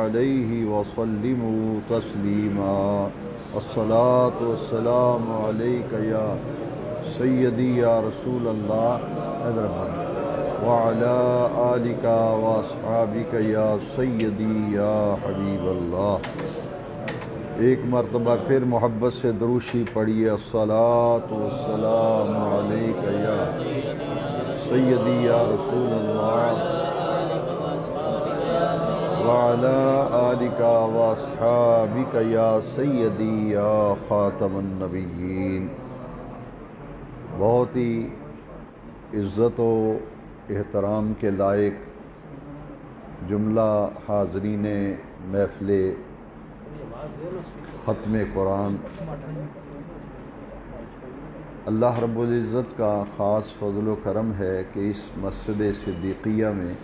عليه وسلموا تسليما الصلاة والسلام عليك يا سيدي يا رسول الله وعلى آلك واصحابك يا سيدي يا حبيب اللہ۔ ایک مرتبہ پھر محبت سے دروشی پڑھیے، الصلاۃ والسلام علیک یا سیدی یا رسول اللہ وعلی آلک واصحابک یا سیدی یا خاتم النبیین۔ بہت ہی عزت و احترام کے لائق جملہ حاضرین محفل ختم قرآن، اللہ رب العزت کا خاص فضل و کرم ہے کہ اس مسجد صدیقیہ میں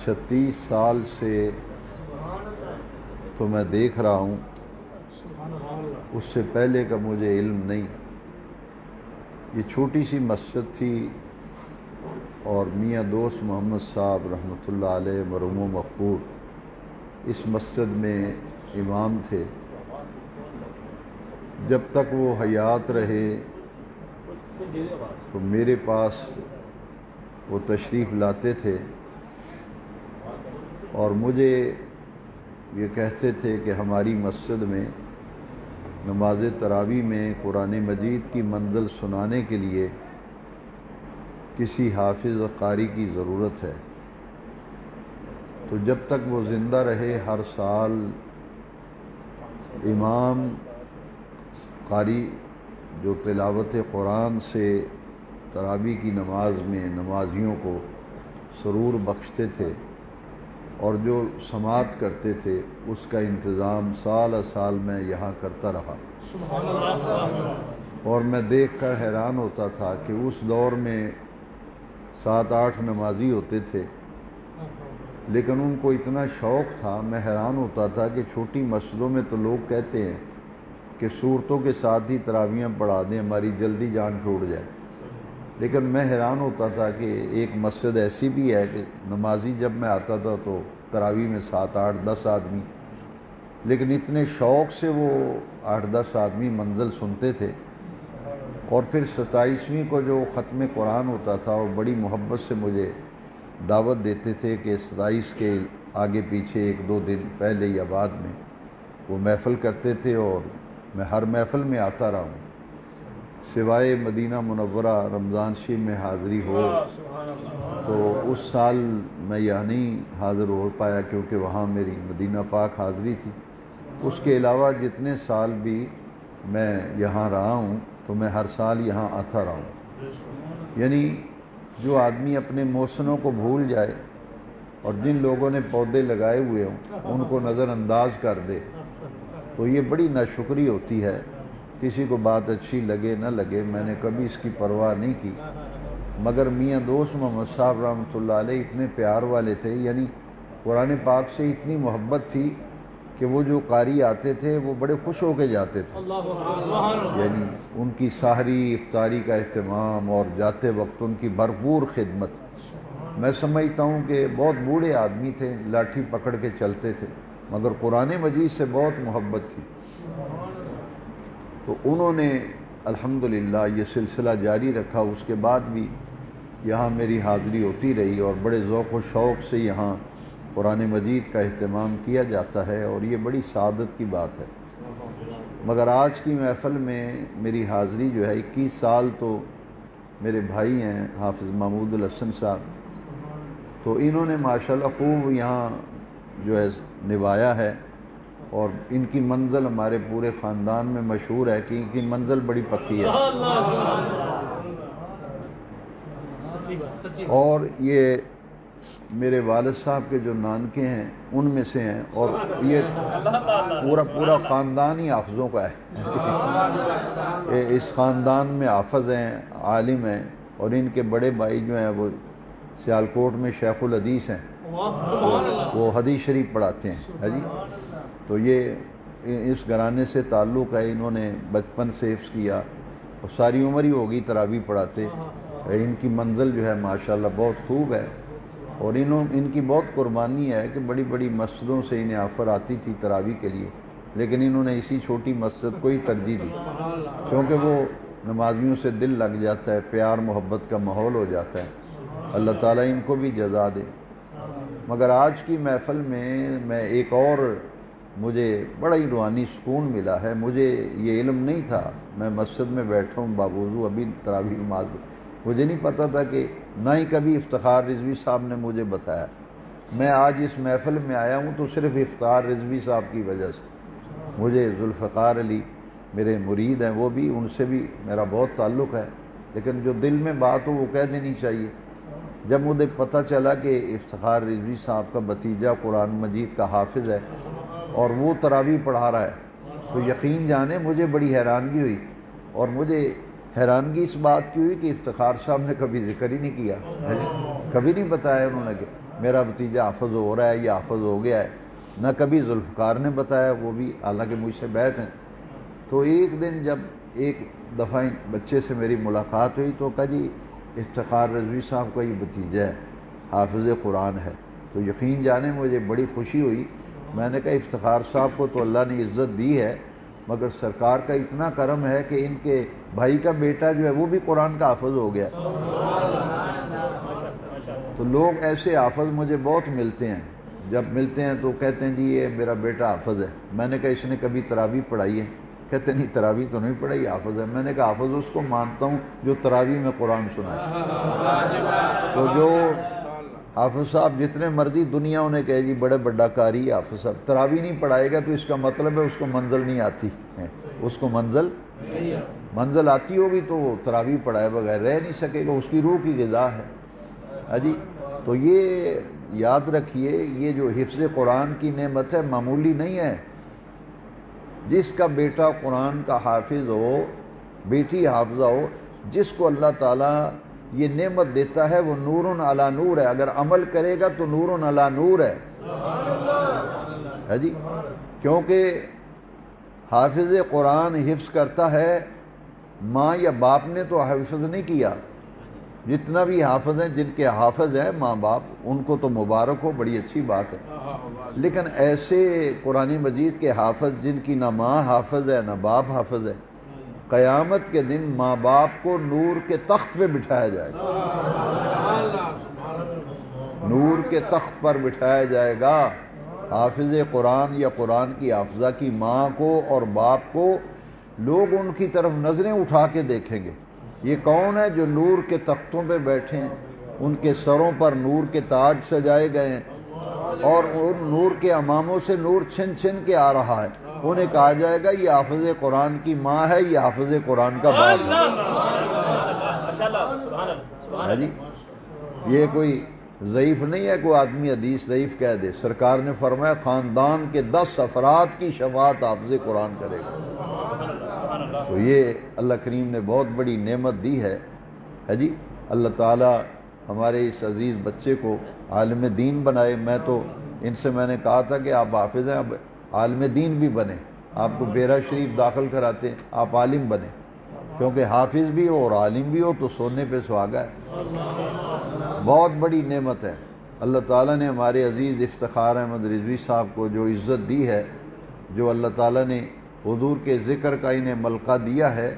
36 سال سے تو میں دیکھ رہا ہوں، اس سے پہلے کا مجھے علم نہیں۔ یہ چھوٹی سی مسجد تھی اور میاں دوست محمد صاحب رحمۃ اللہ علیہ مرحوم و مغفور اس مسجد میں امام تھے۔ جب تک وہ حیات رہے تو میرے پاس وہ تشریف لاتے تھے اور مجھے یہ کہتے تھے کہ ہماری مسجد میں نماز تراویح میں قرآن مجید کی منزل سنانے کے لیے کسی حافظ قاری کی ضرورت ہے۔ تو جب تک وہ زندہ رہے ہر سال امام قاری جو تلاوت قرآن سے تراویح کی نماز میں نمازیوں کو سرور بخشتے تھے اور جو سماعت کرتے تھے اس کا انتظام سال سال میں یہاں کرتا رہا۔ اور میں دیکھ کر حیران ہوتا تھا کہ اس دور میں 7-8 نمازی ہوتے تھے، لیکن ان کو اتنا شوق تھا، میں حیران ہوتا تھا کہ چھوٹی مسجدوں میں تو لوگ کہتے ہیں کہ صورتوں کے ساتھ ہی تراویحیں پڑھا دیں ہماری جلدی جان چھوڑ جائے، لیکن میں حیران ہوتا تھا کہ ایک مسجد ایسی بھی ہے کہ نمازی جب میں آتا تھا تو تراویح میں 7-8-10 آدمی، لیکن اتنے شوق سے وہ 8-10 آدمی منزل سنتے تھے۔ اور پھر 27ویں کو جو ختم قرآن ہوتا تھا وہ بڑی محبت سے مجھے دعوت دیتے تھے کہ 27 کے آگے پیچھے 1-2 دن پہلے یا بعد میں وہ محفل کرتے تھے، اور میں ہر محفل میں آتا رہا ہوں، سوائے مدینہ منورہ رمضان شریف میں حاضری ہو تو اس سال میں یہاں نہیں حاضر ہو پایا کیونکہ وہاں میری مدینہ پاک حاضری تھی۔ اس کے علاوہ جتنے سال بھی میں یہاں رہا ہوں تو میں ہر سال یہاں آتا رہا ہوں۔ یعنی جو آدمی اپنے محسنوں کو بھول جائے اور جن لوگوں نے پودے لگائے ہوئے ہوں ان کو نظر انداز کر دے تو یہ بڑی ناشکری ہوتی ہے۔ کسی کو بات اچھی لگے نہ لگے، میں نے کبھی اس کی پرواہ نہیں کی، مگر میاں دوست محمد صاحب رحمۃ اللہ علیہ اتنے پیار والے تھے، یعنی قرآن پاک سے اتنی محبت تھی کہ وہ جو قاری آتے تھے وہ بڑے خوش ہو کے جاتے تھے، یعنی ان کی سحری افطاری کا اہتمام اور جاتے وقت ان کی بھرپور خدمت۔ میں سمجھتا ہوں کہ بہت بوڑھے آدمی تھے، لاٹھی پکڑ کے چلتے تھے، مگر قرآن مجید سے بہت محبت تھی۔ تو انہوں نے الحمدللہ یہ سلسلہ جاری رکھا، اس کے بعد بھی یہاں میری حاضری ہوتی رہی اور بڑے ذوق و شوق سے یہاں قرآن مجید کا اہتمام کیا جاتا ہے، اور یہ بڑی سعادت کی بات ہے۔ مگر آج کی محفل میں میری حاضری جو ہے 21 سال تو میرے بھائی ہیں حافظ محمود الحسن صاحب، تو انہوں نے ماشاءاللہ خوب یہاں جو ہے نبھایا ہے، اور ان کی منزل ہمارے پورے خاندان میں مشہور ہے کہ ان کی منزل بڑی پکی ہے۔ اور یہ میرے والد صاحب کے جو نانکے ہیں ان میں سے ہیں، اور یہ پورا خاندان ہی حافظوں کا ہے۔ اس خاندان میں حافظ ہیں، عالم ہیں، اور ان کے بڑے بھائی جو ہیں وہ سیالکوٹ میں شیخ الحدیث ہیں، وہ حدیث شریف پڑھاتے ہیں جی۔ تو یہ اس گھرانے سے تعلق ہے، انہوں نے بچپن سے حفظ کیا اور ساری عمر ہی ہوگی تراویح پڑھاتے۔ ان کی منزل جو ہے ماشاءاللہ بہت خوب ہے، اور ان کی بہت قربانی ہے کہ بڑی بڑی مسجدوں سے انہیں آفر آتی تھی تراویح کے لیے، لیکن انہوں نے اسی چھوٹی مسجد کو ہی ترجیح دی، کیونکہ وہ نمازیوں سے دل لگ جاتا ہے، پیار محبت کا ماحول ہو جاتا ہے۔ اللہ تعالیٰ ان کو بھی جزا دے۔ مگر آج کی محفل میں ایک اور مجھے بڑا ہی روحانی سکون ملا ہے۔ مجھے یہ علم نہیں تھا، میں مسجد میں بیٹھا ہوں باوضو ابھی تراویح نماز میں، مجھے نہیں پتہ تھا کہ نہ ہی کبھی افتخار رضوی صاحب نے مجھے بتایا۔ میں آج اس محفل میں آیا ہوں تو صرف افتخار رضوی صاحب کی وجہ سے۔ مجھے ذوالفقار علی میرے مرید ہیں، وہ بھی، ان سے بھی میرا بہت تعلق ہے، لیکن جو دل میں بات ہو وہ کہہ دینی چاہیے۔ جب مجھے پتہ چلا کہ افتخار رضوی صاحب کا بھتیجا قرآن مجید کا حافظ ہے اور وہ تراویح پڑھا رہا ہے، تو یقین جانے مجھے بڑی حیرانگی ہوئی، اور مجھے حیرانگی اس بات کی ہوئی کہ افتخار صاحب نے کبھی ذکر ہی نہیں کیا، کبھی نہیں بتایا انہوں نے کہ میرا بھتیجا حافظ ہو رہا ہے یا حافظ ہو گیا ہے، نہ کبھی ذوالفقار نے بتایا، وہ بھی حالانکہ مجھ سے بیٹھ ہیں۔ تو ایک دن جب ایک دفعہ بچے سے میری ملاقات ہوئی تو کہا جی افتخار رضوی صاحب کا یہ بھتیجا ہے، حافظ قرآن ہے، تو یقین جانے مجھے بڑی خوشی ہوئی۔ میں نے کہا افتخار صاحب کو تو اللہ نے عزت دی ہے، مگر سرکار کا اتنا کرم ہے کہ ان کے بھائی کا بیٹا جو ہے وہ بھی قرآن کا حافظ ہو گیا۔ تو لوگ ایسے حافظ مجھے بہت ملتے ہیں، جب ملتے ہیں تو کہتے ہیں جی یہ میرا بیٹا حافظ ہے۔ میں نے کہا اس نے کبھی تراویح پڑھائی ہے؟ کہتے نہیں تراویح تو نہیں پڑھائی، حافظ ہے۔ میں نے کہا حافظ اس کو مانتا ہوں جو تراویح میں قرآن سنائے۔ تو جو حافظ صاحب جتنے مرضی دنیا انہیں کہے جی بڑے بڑا قاری ہے حافظ صاحب، تراویح نہیں پڑھائے گا تو اس کا مطلب ہے اس کو منزل نہیں آتی ہے، اس کو منزل آتی ہوگی تو وہ تراویح پڑھائے بغیر رہ نہیں سکے گا، اس کی روح کی غذا ہے جی۔ تو یہ یاد رکھیے، یہ جو حفظ قرآن کی نعمت ہے معمولی نہیں ہے۔ جس کا بیٹا قرآن کا حافظ ہو، بیٹی حافظہ ہو، جس کو اللہ تعالیٰ یہ نعمت دیتا ہے وہ نور علی نور ہے، اگر عمل کرے گا تو نور علی نور ہے جی۔ کیونکہ حافظ قرآن حفظ کرتا ہے، ماں یا باپ نے تو حفظ نہیں کیا، جتنا بھی حافظ ہیں، جن کے حافظ ہیں ماں باپ، ان کو تو مبارک ہو، بڑی اچھی بات ہے، لیکن ایسے قرآن مجید کے حافظ جن کی نہ ماں حافظ ہے نہ باپ حافظ ہے، قیامت کے دن ماں باپ کو نور کے تخت پہ بٹھایا جائے گا، نور کے تخت پر بٹھایا جائے گا۔ حافظ قرآن یا قرآن کی حافظہ کی ماں کو اور باپ کو لوگ ان کی طرف نظریں اٹھا کے دیکھیں گے، یہ کون ہے جو نور کے تختوں پہ بیٹھے ہیں، ان کے سروں پر نور کے تاج سجائے گئے ہیں اور ان نور کے اماموں سے نور چھن چھن کے آ رہا ہے، انہیں کہا جائے گا یہ حافظ قرآن کی ماں ہے، یہ حافظ قرآن کا باپ ہے جی۔ یہ کوئی ضعیف نہیں ہے، کوئی آدمی حدیث ضعیف کہہ دے، سرکار نے فرمایا خاندان کے 10 افراد کی شفاعت حافظ قرآن کرے گا۔ تو یہ اللہ کریم نے بہت بڑی نعمت دی ہے جی۔ اللہ تعالیٰ ہمارے اس عزیز بچے کو عالم دین بنائے۔ میں نے کہا تھا کہ آپ حافظ ہیں، اب عالم دین بھی بنے، آپ کو بیرا شریف داخل کراتے ہیں، آپ عالم بنے، کیونکہ حافظ بھی ہو اور عالم بھی ہو تو سونے پہ سہاگا ہے، بہت بڑی نعمت ہے۔ اللہ تعالیٰ نے ہمارے عزیز افتخار احمد رضوی صاحب کو جو عزت دی ہے، جو اللہ تعالیٰ نے حضور کے ذکر کا انہیں ملقہ دیا ہے،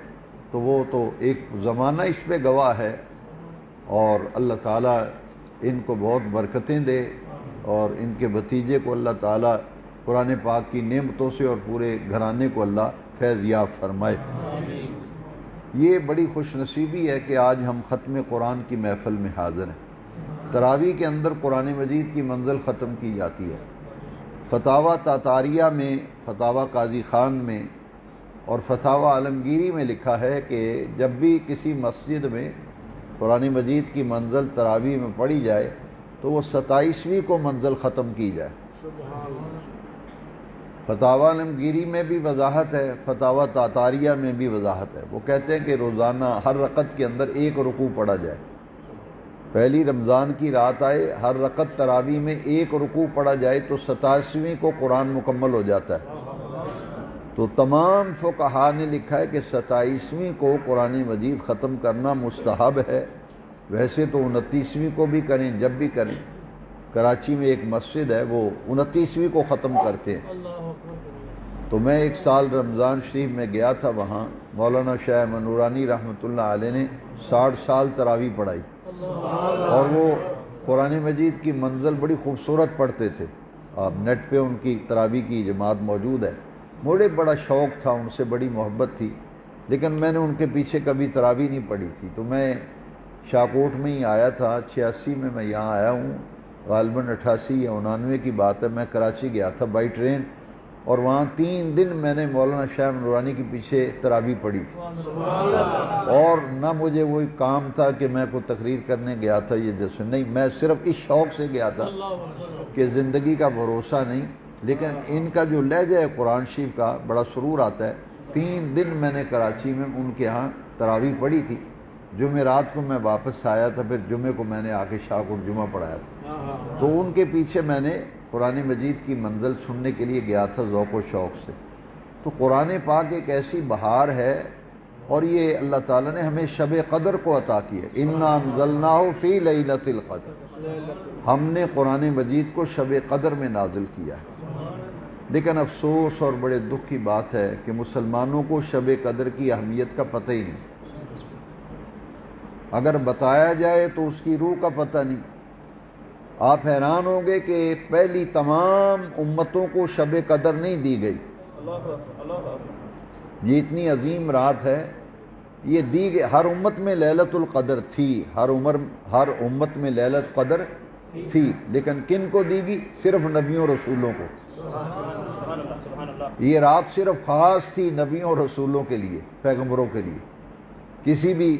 تو وہ تو ایک زمانہ اس پہ گواہ ہے، اور اللہ تعالیٰ ان کو بہت برکتیں دے، اور ان کے بھتیجے کو اللہ تعالیٰ قرآن پاک کی نعمتوں سے اور پورے گھرانے کو اللہ فیض یاب فرمائے۔ یہ بڑی خوش نصیبی ہے کہ آج ہم ختم قرآن کی محفل میں حاضر ہیں۔ تراویح کے اندر قرآن مجید کی منزل ختم کی جاتی ہے۔ فتاوی تاتاریہ میں، فتاوی قاضی خان میں اور فتاوی عالمگیری میں لکھا ہے کہ جب بھی کسی مسجد میں قرآن مجید کی منزل تراویح میں پڑھی جائے تو وہ 27ویں کو منزل ختم کی جائے۔ فتاوی عالمگیری میں بھی وضاحت ہے، فتاوی تاتاریہ میں بھی وضاحت ہے۔ وہ کہتے ہیں کہ روزانہ ہر رکعت کے اندر ایک رکوع پڑھا جائے، پہلی رمضان کی رات آئے، ہر رکعت تراویح میں ایک رکوع پڑھا جائے تو 27ویں کو قرآن مکمل ہو جاتا ہے۔ تو تمام فقہاء نے لکھا ہے کہ 27ویں کو قرآن مجید ختم کرنا مستحب ہے، ویسے تو 29ویں کو بھی کریں، جب بھی کریں، کراچی میں ایک مسجد ہے، وہ 29ویں کو ختم کرتے ہیں۔ تو میں ایک سال رمضان شریف میں گیا تھا وہاں، مولانا شاہ احمد نورانی رحمۃ اللہ علیہ نے 60 سال تراویح پڑھائی، اور وہ قرآن مجید کی منزل بڑی خوبصورت پڑھتے تھے۔ آپ نیٹ پہ ان کی تراویح کی جماعت موجود ہے۔ مجھے بڑا شوق تھا، ان سے بڑی محبت تھی، لیکن میں نے ان کے پیچھے کبھی تراویح نہیں پڑھی تھی۔ تو میں شاہکوٹ میں ہی آیا تھا، 86 میں یہاں آیا ہوں، غالباً 88 یا 89 کی بات ہے۔ میں کراچی گیا تھا بائی ٹرین، اور وہاں 3 دن میں نے مولانا شاہ نورانی کے پیچھے تراویح پڑھی تھی، اور نہ مجھے وہی کام تھا کہ میں کوئی تقریر کرنے گیا تھا یہ جیسے، نہیں، میں صرف اس شوق سے گیا تھا کہ زندگی کا بھروسہ نہیں، لیکن ان کا جو لہجہ ہے قرآن شریف کا بڑا سرور آتا ہے۔ 3 دن میں نے کراچی میں ان کے ہاں تراویح پڑھی تھی۔ جمعہ رات کو میں واپس آیا تھا، پھر جمعے کو میں نے آ کے شاہکوٹ جمعہ پڑھایا تھا۔ تو ان کے پیچھے میں نے قرآن مجید کی منزل سننے کے لیے گیا تھا ذوق و شوق سے۔ تو قرآن پاک ایک ایسی بہار ہے، اور یہ اللہ تعالیٰ نے ہمیں شب قدر کو عطا کی ہے۔ اِنَّا أَنزَلْنَاهُ فِي لَيْلَةِ الْقَدْرِ، ہم نے قرآن مجید کو شب قدر میں نازل کیا ہے۔ لیکن افسوس اور بڑے دکھ کی بات ہے کہ مسلمانوں کو شب قدر کی اہمیت کا پتہ ہی نہیں۔ اگر بتایا جائے تو اس کی روح کا پتہ نہیں۔ آپ حیران ہوں گے کہ پہلی تمام امتوں کو شب قدر نہیں دی گئی۔ یہ اتنی عظیم رات ہے، یہ دی گئی، ہر امت میں لیلۃ القدر تھی، ہر امت میں لیلۃ قدر تھی، لیکن کن کو دی گئی؟ صرف نبیوں رسولوں کو۔ یہ رات صرف خاص تھی نبیوں اور رسولوں کے لیے، پیغمبروں کے لیے۔ کسی بھی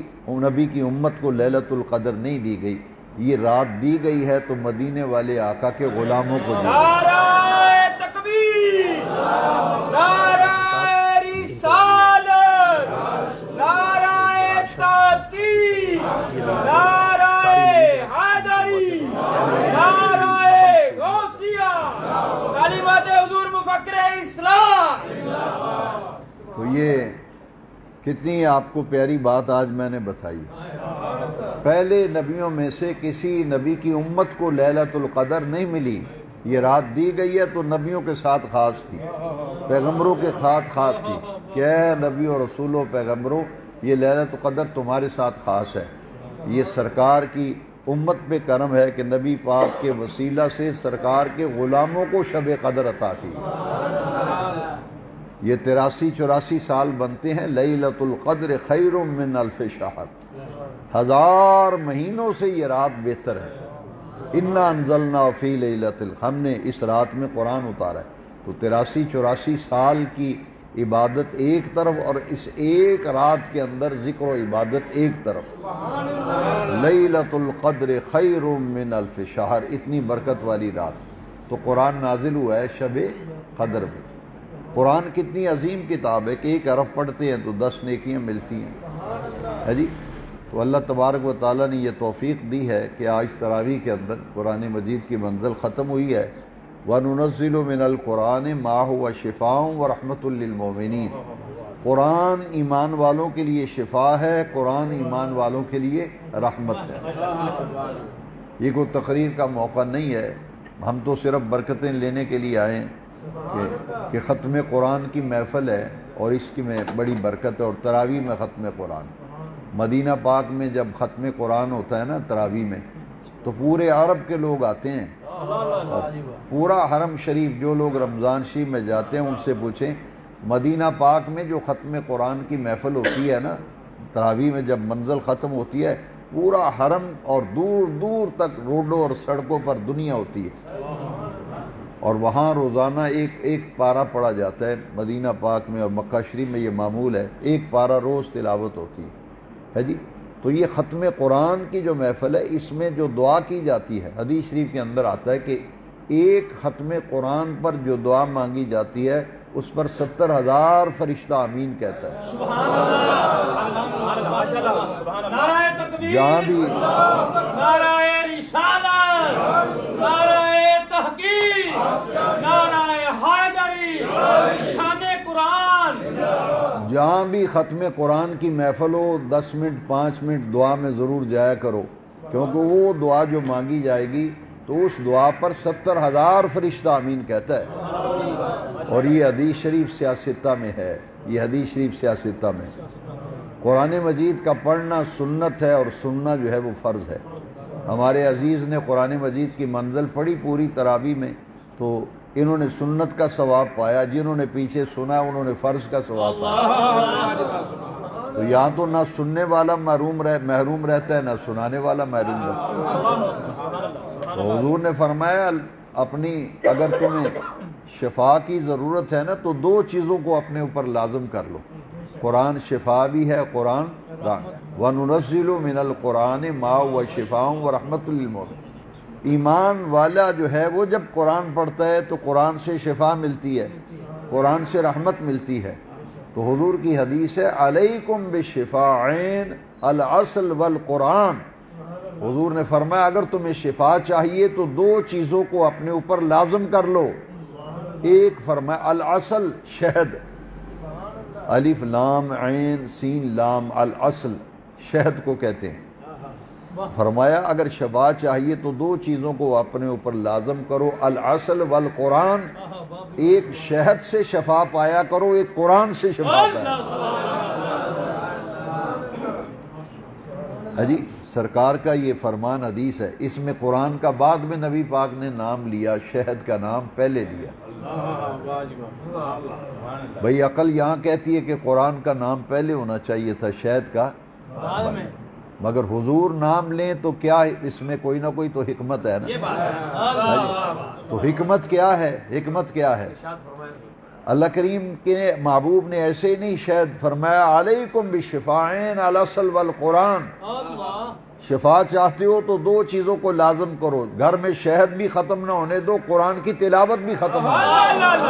نبی کی امت کو لیلۃ القدر نہیں دی گئی۔ یہ رات دی گئی ہے تو مدینے والے آقا کے غلاموں کو دی گئی۔ نعرہ تکبیر، نعرہ رسالت، نعرہ تحقیق، نعرہ حیدری، نعرہ غوثیہ، کلمات حضور مفکر اسلام۔ تو یہ کتنی آپ کو پیاری بات آج میں نے بتائی۔ پہلے نبیوں میں سے کسی نبی کی امت کو لیلۃ القدر نہیں ملی، یہ رات دی گئی ہے تو نبیوں کے ساتھ خاص تھی، پیغمبروں کے ساتھ خاص تھی کہ اے نبی اور رسولوں، پیغمبروں، یہ لیلۃ القدر تمہارے ساتھ خاص ہے۔ یہ سرکار کی امت پہ کرم ہے کہ نبی پاک کے وسیلہ سے سرکار کے غلاموں کو شب قدر عطا کی۔ یہ 83-84 سال بنتے ہیں۔ لیلۃ القدر خیر من الف شہر، 1000 مہینوں سے یہ رات بہتر ہے۔ انا انزلنا فی لیلۃ القدر، ہم نے اس رات میں قرآن اتارا ہے۔ تو 83-84 سال کی عبادت ایک طرف، اور اس ایک رات کے اندر ذکر و عبادت ایک طرف۔ لیلۃ القدر خیر من الف شہر، اتنی برکت والی رات۔ تو قرآن نازل ہوا ہے شب قدر میں۔ قرآن کتنی عظیم کتاب ہے کہ ایک حرف پڑھتے ہیں تو 10 نیکیاں ملتی ہیں، ہے جی۔ تو اللہ تبارک و تعالیٰ نے یہ توفیق دی ہے کہ آج تراویح کے اندر قرآن مجید کی منزل ختم ہوئی ہے۔ وَنُنَزِّلُ مِنَ الْقُرْآنِ مَا هُوَ شِفَاءٌ وَرَحْمَةٌ لِّلْمُؤْمِنِينَ، قرآن ایمان والوں کے لیے شفا ہے، قرآن ایمان والوں کے لیے رحمت ہے۔ یہ کوئی تقریر کا موقع نہیں ہے، ہم تو صرف برکتیں لینے کے لیے آئے ہیں کہ ختم قرآن کی محفل ہے، اور اس کی میں بڑی برکت ہے۔ اور تراویح میں ختم قرآن، مدینہ پاک میں جب ختم قرآن ہوتا ہے نا تراویح میں، تو پورے عرب کے لوگ آتے ہیں، پورا حرم شریف، جو لوگ رمضان شریف میں جاتے ہیں ان سے پوچھیں، مدینہ پاک میں جو ختم قرآن کی محفل ہوتی ہے نا تراویح میں، جب منزل ختم ہوتی ہے، پورا حرم اور دور دور تک روڈوں اور سڑکوں پر دنیا ہوتی ہے، اور وہاں روزانہ ایک پارہ پڑھا جاتا ہے۔ مدینہ پاک میں اور مکہ شریف میں یہ معمول ہے، ایک پارہ روز تلاوت ہوتی ہے جی۔ تو یہ ختم قرآن کی جو محفل ہے، اس میں جو دعا کی جاتی ہے، حدیث شریف کے اندر آتا ہے کہ ایک ختم قرآن پر جو دعا مانگی جاتی ہے اس پر 70,000 فرشتہ آمین کہتا ہے۔ نعرہ تکبیر، جہاں بھی نعرہ رسالت، نعرہ تحقیق، نعرہ حیدری، شان قرآن۔ جہاں بھی ختم قرآن کی محفل ہو، 10 منٹ 5 منٹ دعا میں ضرور جایا کرو، کیونکہ وہ دعا جو مانگی جائے گی تو اس دعا پر 70,000 فرشتہ آمین کہتا ہے۔ اور یہ حدیث شریف سیاستہ میں ہے، یہ حدیث شریف سیاستہ میں ہے۔ قرآن مجید کا پڑھنا سنت ہے اور سننا جو ہے وہ فرض ہے۔ ہمارے عزیز نے قرآن مجید کی منزل پڑھی پوری تراویح میں، تو انہوں نے سنت کا ثواب پایا، جنہوں نے پیچھے سنا انہوں نے فرض کا ثواب پایا۔ تو یہاں تو نہ سننے والا محروم رہتا ہے، نہ سنانے والا محروم رہتا ہے۔ تو حضور نے فرمایا اگر تمہیں شفا کی ضرورت ہے نا تو 2 چیزوں کو اپنے اوپر لازم کر لو۔ قرآن شفا بھی ہے، قرآن وَنُنَزِّلُ مِنَ الْقُرْآنِ مَا هُوَ شِفَاءٌ وَرَحْمَةٌ لِّلْمُؤْمِنِينَ۔ ایمان والا جو ہے وہ جب قرآن پڑھتا ہے تو قرآن سے شفا ملتی ہے، قرآن سے رحمت ملتی ہے۔ تو حضور کی حدیث ہے علیکم بالشفاعین العسل والقرآن۔ حضور نے فرمایا اگر تمہیں شفا چاہیے تو 2 چیزوں کو اپنے اوپر لازم کر لو۔ ایک فرمایا العسل، شہد، الف لام عین سین لام، العسل شہد کو کہتے ہیں۔ فرمایا اگر شفا چاہیے تو 2 چیزوں کو اپنے اوپر لازم کرو، العسل والقرآن۔ ایک شہد سے شفا پایا کرو، ایک قرآن سے شفا پایا کرو۔ جی سرکار کا یہ فرمان حدیث ہے، اس میں قرآن کا بعد میں نبی پاک نے نام لیا، شہد کا نام پہلے لیا۔ بھئی عقل یہاں کہتی ہے کہ قرآن کا نام پہلے ہونا چاہیے تھا، شہد کا بعد میں، مگر حضور نام لیں تو کیا اس میں کوئی نہ کوئی تو حکمت ہے نا۔ تو حکمت کیا ہے؟ حکمت کیا ہے؟ اللہ کریم کے محبوب نے ایسے ہی نہیں شہد فرمایا علیکم بالشفاعین العسل والقرآن۔ شفا چاہتے ہو تو 2 چیزوں کو لازم کرو، گھر میں شہد بھی ختم نہ ہونے دو، قرآن کی تلاوت بھی ختم نہ ہونے دو۔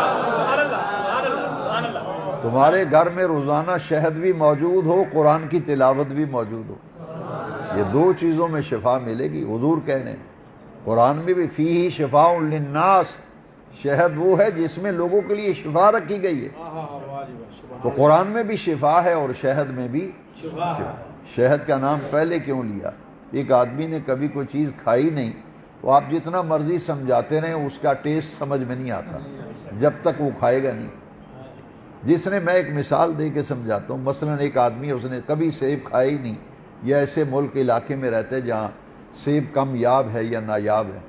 تمہارے گھر میں روزانہ شہد بھی موجود ہو، قرآن کی تلاوت بھی موجود ہو، یہ 2 چیزوں میں شفا ملے گی۔ حضور کہنے قرآن میں بھی فیہ شفاء للناس، شہد وہ ہے جس میں لوگوں کے لیے شفا رکھی گئی ہے۔ تو قرآن میں بھی شفا ہے اور شہد میں بھی شفا۔ شہد کا نام پہلے کیوں لیا؟ ایک آدمی نے کبھی کوئی چیز کھائی نہیں، تو آپ جتنا مرضی سمجھاتے رہیں اس کا ٹیسٹ سمجھ میں نہیں آتا جب تک وہ کھائے گا نہیں۔ جس نے، میں ایک مثال دے کے سمجھاتا ہوں، مثلا ایک آدمی اس نے کبھی سیب کھایا ہی نہیں، یا ایسے ملک علاقے میں رہتے جہاں سیب کم یاب ہے یا نایاب ہے،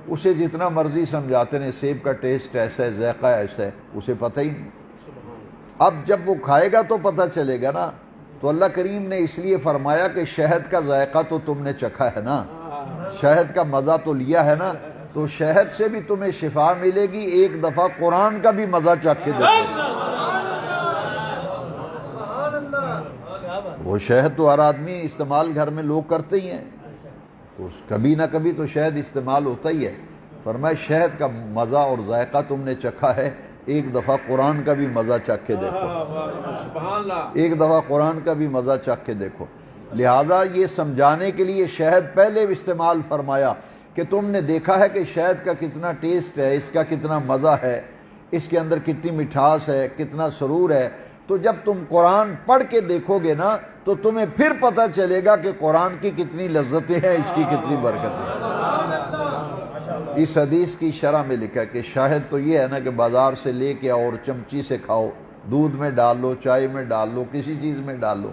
اسے جتنا مرضی سمجھاتے ہیں سیب کا ٹیسٹ ایسا ہے، ذائقہ ایسا ہے، اسے پتہ ہی نہیں۔ اب جب وہ کھائے گا تو پتہ چلے گا نا۔ تو اللہ کریم نے اس لیے فرمایا کہ شہد کا ذائقہ تو تم نے چکھا ہے نا، شہد کا مزہ تو لیا ہے نا، تو شہد سے بھی تمہیں شفا ملے گی، ایک دفعہ قرآن کا بھی مزہ چکھ کے دیکھو۔ وہ شہد تو ہر آدمی استعمال گھر میں لوگ کرتے ہی ہیں، تو کبھی نہ کبھی تو شہد استعمال ہوتا ہی ہے۔ فرمایا شہد کا مزہ اور ذائقہ تم نے چکھا ہے، ایک دفعہ قرآن کا بھی مزہ چکھ کے دیکھو، ایک دفعہ قرآن کا بھی مزہ چکھ کے دیکھو۔ لہٰذا یہ سمجھانے کے لیے شہد پہلے استعمال فرمایا کہ تم نے دیکھا ہے کہ شہد کا کتنا ٹیسٹ ہے، اس کا کتنا مزہ ہے، اس کے اندر کتنی مٹھاس ہے، کتنا سرور ہے۔ تو جب تم قرآن پڑھ کے دیکھو گے نا تو تمہیں پھر پتہ چلے گا کہ قرآن کی کتنی لذتیں ہیں، اس کی کتنی برکتیں ہیں۔ اس حدیث کی شرح میں لکھا ہے کہ شاہد تو یہ ہے نا کہ بازار سے لے کے اور چمچی سے کھاؤ، دودھ میں ڈال لو، چائے میں ڈال لو، کسی چیز میں ڈال لو۔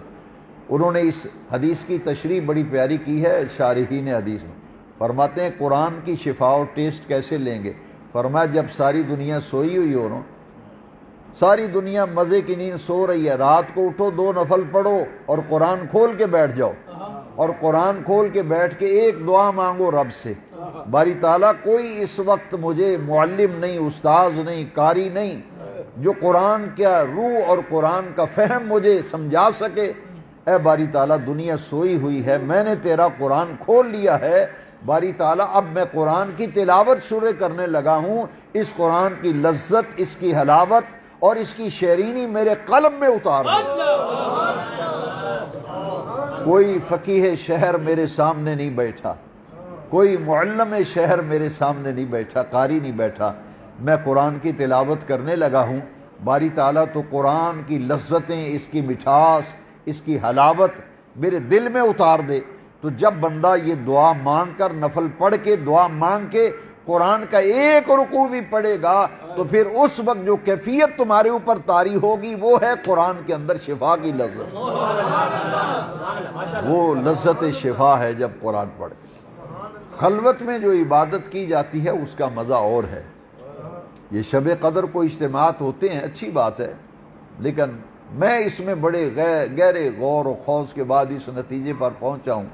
انہوں نے اس حدیث کی تشریح بڑی پیاری کی ہے شارحین حدیث نے، فرماتے ہیں قرآن کی شفا اور ٹیسٹ کیسے لیں گے؟ فرمایا جب ساری دنیا سوئی ہوئی ہو نا، ساری دنیا مزے کی نیند سو رہی ہے، رات کو اٹھو 2 نفل پڑھو اور قرآن کھول کے بیٹھ جاؤ، اور قرآن کھول کے بیٹھ کے ایک دعا مانگو رب سے، باری تعالیٰ کوئی اس وقت مجھے معلم نہیں، استاذ نہیں، قاری نہیں جو قرآن کا روح اور قرآن کا فہم مجھے سمجھا سکے۔ اے باری تعالیٰ دنیا سوئی ہوئی ہے، میں نے تیرا قرآن کھول لیا ہے، باری تعالیٰ اب میں قرآن کی تلاوت شروع کرنے لگا ہوں، اس قرآن کی لذت، اس کی حلاوت اور اس کی شیرینی میرے قلب میں اتار دو۔ کوئی فقیہ شہر میرے سامنے نہیں بیٹھا، کوئی معلم شہر میرے سامنے نہیں بیٹھا، قاری نہیں بیٹھا، میں قرآن کی تلاوت کرنے لگا ہوں، باری تعالیٰ تو قرآن کی لذتیں، اس کی مٹھاس، اس کی حلاوت میرے دل میں اتار دے۔ تو جب بندہ یہ دعا مانگ کر، نفل پڑھ کے، دعا مانگ کے قرآن کا ایک رکوع بھی پڑھے گا تو پھر اس وقت جو کیفیت تمہارے اوپر طاری ہوگی وہ ہے قرآن کے اندر شفا کی لذت. وہ لذت شفا ہے جب قرآن پڑھے. خلوت میں جو عبادت کی جاتی ہے اس کا مزہ اور ہے. یہ شب قدر کو اجتماعات ہوتے ہیں، اچھی بات ہے، لیکن میں اس میں بڑے گہرے غور و خوض کے بعد اس نتیجے پر پہنچا ہوں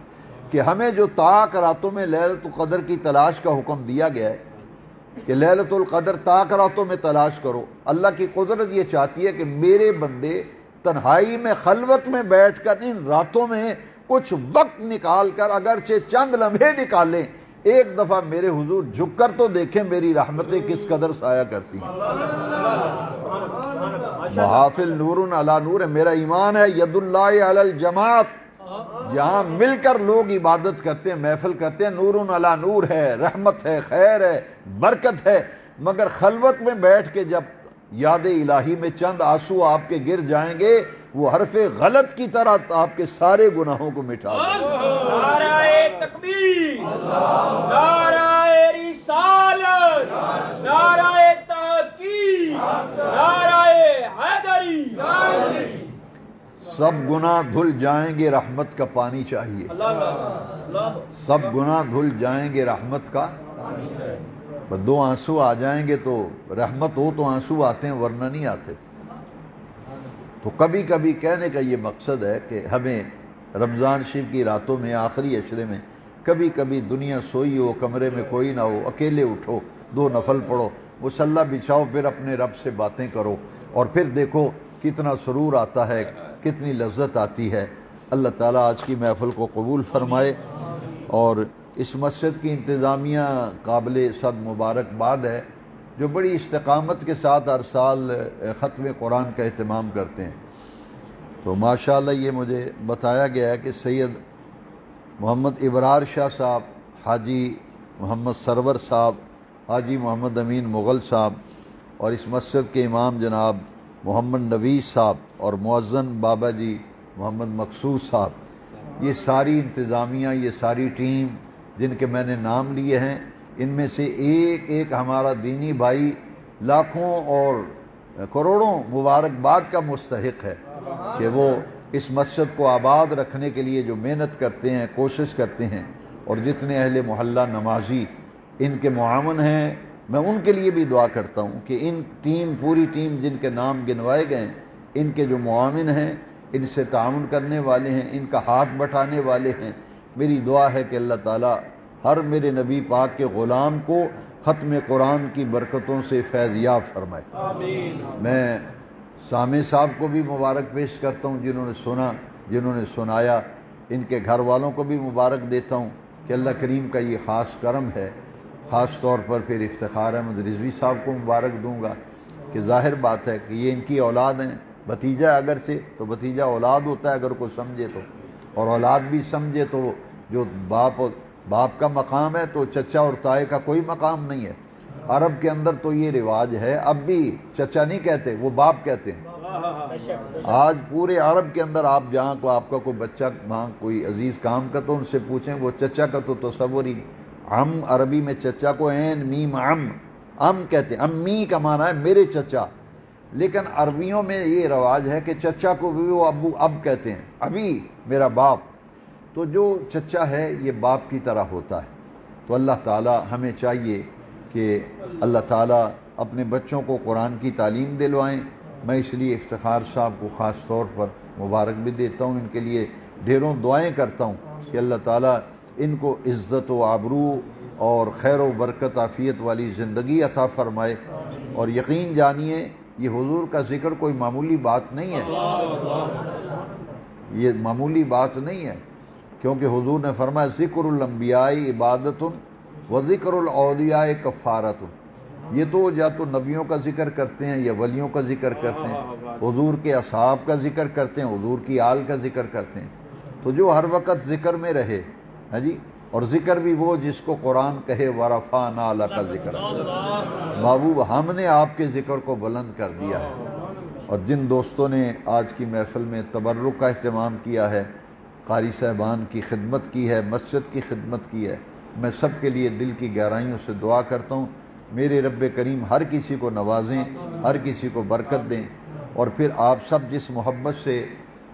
کہ ہمیں جو طاق راتوں میں لیلۃ القدر کی تلاش کا حکم دیا گیا ہے کہ لیلۃ القدر طاق راتوں میں تلاش کرو، اللہ کی قدرت یہ چاہتی ہے کہ میرے بندے تنہائی میں خلوت میں بیٹھ کر ان راتوں میں کچھ وقت نکال کر اگرچہ چند لمحے نکالیں، ایک دفعہ میرے حضور جھک کر تو دیکھیں میری رحمتیں کس قدر سایہ کرتی ہیں. محافل نور علی نور ہے. میرا ایمان ہے ید اللہ علی الجماعت، جہاں مل کر لوگ عبادت کرتے ہیں، محفل کرتے ہیں، نور علی نور ہے، رحمت ہے، خیر ہے، برکت ہے. مگر خلوت میں بیٹھ کے جب یاد الہی میں چند آنسو آپ کے گر جائیں گے، وہ حرف غلط کی طرح آپ کے سارے گناہوں کو مٹا دیں گے. نعرہ تکبیر، نعرہ رسالت، نعرہ تحقیق، نعرہ حیدری. سب گناہ دھل جائیں گے، رحمت کا پانی چاہیے. سب گناہ دھل جائیں گے، رحمت کا. بس دو آنسو آ جائیں گے تو رحمت ہو تو آنسو آتے ہیں، ورنہ نہیں آتے. تو کبھی کبھی کہنے کا یہ مقصد ہے کہ ہمیں رمضان شریف کی راتوں میں، آخری عشرے میں، کبھی کبھی دنیا سوئی ہو، کمرے میں کوئی نہ ہو، اکیلے اٹھو، 2 نفل پڑھو، مصلی بچھاؤ، پھر اپنے رب سے باتیں کرو، اور پھر دیکھو کتنا سرور آتا ہے، کتنی لذت آتی ہے. اللہ تعالیٰ آج کی محفل کو قبول فرمائے، اور اس مسجد کی انتظامیہ قابل صد مبارکباد ہے جو بڑی استقامت کے ساتھ ہر سال ختم قرآن کا اہتمام کرتے ہیں. تو ماشاءاللہ یہ مجھے بتایا گیا ہے کہ سید محمد ابرار شاہ صاحب، حاجی محمد سرور صاحب، حاجی محمد امین مغل صاحب، اور اس مسجد کے امام جناب محمد نویس صاحب، اور مؤذن بابا جی محمد مقصود صاحب، یہ ساری انتظامیہ، یہ ساری ٹیم جن کے میں نے نام لیے ہیں، ان میں سے ایک ایک ہمارا دینی بھائی لاکھوں اور کروڑوں مبارکباد کا مستحق ہے کہ وہ اس مسجد کو آباد رکھنے کے لیے جو محنت کرتے ہیں، کوشش کرتے ہیں. اور جتنے اہل محلہ نمازی ان کے معاون ہیں، میں ان کے لیے بھی دعا کرتا ہوں کہ ان پوری ٹیم جن کے نام گنوائے گئے ہیں، ان کے جو معاون ہیں، ان سے تعاون کرنے والے ہیں، ان کا ہاتھ بٹانے والے ہیں، میری دعا ہے کہ اللہ تعالیٰ ہر میرے نبی پاک کے غلام کو ختم قرآن کی برکتوں سے فیض یاب فرمائے. میں سامع صاحب کو بھی مبارک پیش کرتا ہوں جنہوں نے سنا، جنہوں نے سنایا. ان کے گھر والوں کو بھی مبارک دیتا ہوں کہ اللہ کریم کا یہ خاص کرم ہے. خاص طور پر پھر افتخار احمد رضوی صاحب کو مبارک دوں گا کہ ظاہر بات ہے کہ یہ ان کی اولاد ہیں. بھتیجا اگر سے تو بھتیجا اولاد ہوتا ہے اگر کوئی سمجھے تو، اور اولاد بھی سمجھے تو جو باپ کا مقام ہے تو چچا اور تائے کا کوئی مقام نہیں ہے. عرب کے اندر تو یہ رواج ہے، اب بھی چچا نہیں کہتے، وہ باپ کہتے ہیں. آج پورے عرب کے اندر آپ جہاں کو آپ کا کوئی بچہ وہاں کوئی عزیز کام کا تو ان سے پوچھیں، وہ چچا کا تو تصور ہی. ہم عربی میں چچا کو عین میم ام کہتے ہیں. امی کا معنی ہے میرے چچا، لیکن عربیوں میں یہ رواج ہے کہ چچا کو بھی وہ اب کہتے ہیں، ابھی میرا باپ. تو جو چچا ہے یہ باپ کی طرح ہوتا ہے. تو اللہ تعالیٰ ہمیں چاہیے کہ اللہ تعالیٰ اپنے بچوں کو قرآن کی تعلیم دلوائیں. میں اس لیے افتخار صاحب کو خاص طور پر مبارک بھی دیتا ہوں، ان کے لیے ڈھیروں دعائیں کرتا ہوں کہ اللہ تعالیٰ ان کو عزت و آبرو اور خیر و برکت عافیت والی زندگی عطا فرمائے. اور یقین جانیے یہ حضور کا ذکر کوئی معمولی بات نہیں ہے، یہ معمولی بات نہیں ہے، کیونکہ حضور نے فرمایا ذکر الانبیاء عبادت و ذکر الاولیاء کفارت. یہ تو یا تو نبیوں کا ذکر کرتے ہیں یا ولیوں کا ذکر کرتے ہیں، حضور کے اصحاب کا ذکر کرتے ہیں، حضور کی آل کا ذکر کرتے ہیں. تو جو ہر وقت ذکر میں رہے، ہاں جی، اور ذکر بھی وہ جس کو قرآن کہے ورفعنا لک ذکر، محبوب ہم نے آپ کے ذکر کو بلند کر دیا ہے. اور جن دوستوں نے آج کی محفل میں تبرک کا اہتمام کیا ہے، قاری صاحبان کی خدمت کی ہے، مسجد کی خدمت کی ہے، میں سب کے لیے دل کی گہرائیوں سے دعا کرتا ہوں میرے رب کریم ہر کسی کو نوازیں، ہر کسی کو برکت دیں، اور پھر آپ سب جس محبت سے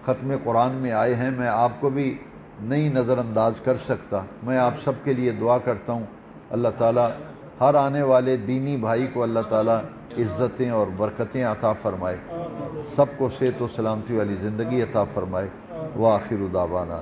ختم قرآن میں آئے ہیں میں آپ کو بھی نہیں نظر انداز کر سکتا۔ میں آپ سب کے لیے دعا کرتا ہوں اللہ تعالیٰ ہر آنے والے دینی بھائی کو اللہ تعالیٰ عزتیں اور برکتیں عطا فرمائے، سب کو صحت و سلامتی والی زندگی عطا فرمائے۔ وآخر دعوانا